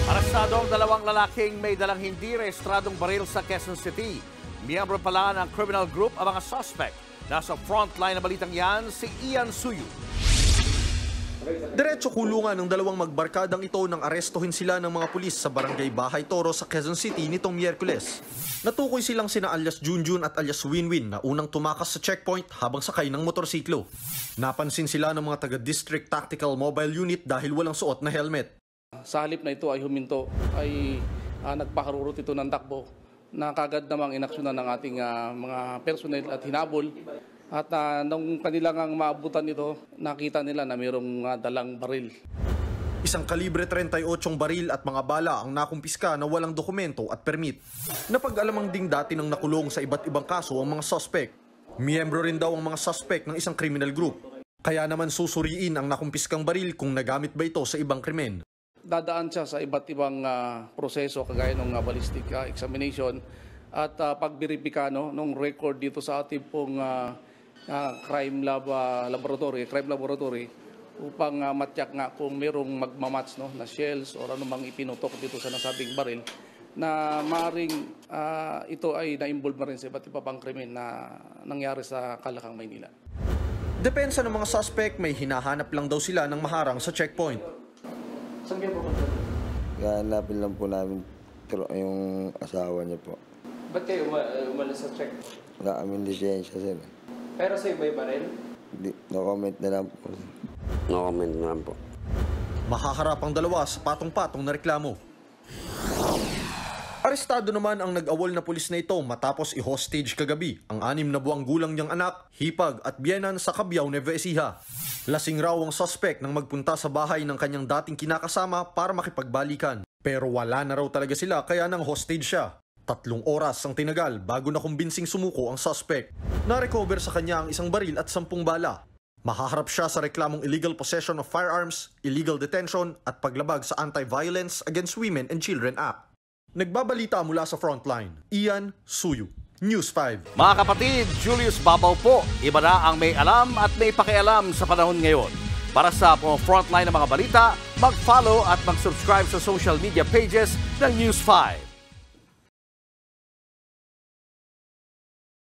Arestado ang dalawang lalaking may dalang hindi rehistradong baril sa Quezon City. Miyembro pala ng criminal group ang mga suspect. Nasa frontline na balitang yan, si Ian Suyu. Diretso kulungan ng dalawang magbarkadang ito nang arestuhin sila ng mga pulis sa barangay Bahay Toro sa Quezon City nitong Miyerkules. Natukoy silang sina alias Junjun at alias Winwin na unang tumakas sa checkpoint habang sakay ng motorsiklo. Napansin sila ng mga taga-District Tactical Mobile Unit dahil walang suot na helmet. Sa halip na ito ay huminto, ay nagpakarurot ito ng takbo na kagad namang inaksyonan ng ating mga personnel at hinabol. At nung kanilang maabutan ito, nakita nila na mayroong dalang baril. Isang kalibre 38 baril at mga bala ang nakumpiska na walang dokumento at permit. Napag-alamang ding dati nang nakulong sa iba't ibang kaso ang mga suspect. Miyembro rin daw ang mga suspect ng isang criminal group. Kaya naman susuriin ang nakumpiskang baril kung nagamit ba ito sa ibang krimen. Dadaan siya sa iba't ibang proseso kagaya ng ballistic examination at pagberipika ng record dito sa ating pong crime laboratory upang matyak nga kung mayroong magmamatch na shells o anumang ipinutok dito sa nasabing baril na maaaring ito ay na-involve na rin sa iba't iba pang krimen na nangyari sa Calacang, Maynila. Depensa ng mga suspect, may hinahanap lang daw sila ng maharang sa checkpoint. Saan kayo pupunta? Hanapin lang po namin yung asawa niya po. Ba't kayo umalis sa check? Wala kaming lisensya, sir. Pero sa iba rin? No comment na lang po. No comment na lang po. Mahaharap ang dalawa sa patong-patong na reklamo. Arestado naman ang nag-awol na pulis na ito matapos i-hostage kagabi ang 6 na buwang gulang niyang anak, hipag at biyenan sa Cabiao, Nueva Ecija. Lasing raw ang suspect nang magpunta sa bahay ng kanyang dating kinakasama para makipagbalikan. Pero wala na raw talaga sila kaya nang hostage siya. 3 oras ang tinagal bago na kumbinsing sumuko ang suspect. Na-recover sa kanya ang isang baril at 10 bala. Mahaharap siya sa reklamong illegal possession of firearms, illegal detention at paglabag sa Anti-Violence Against Women and Children Act. Nagbabalita mula sa Frontline, Ian Suyu, News 5. Mga kapatid, Julius Babaw po. Iba na ang may alam at may pakialam sa panahon ngayon. Para sa Frontline ng mga balita, mag-follow at mag-subscribe sa social media pages ng News 5.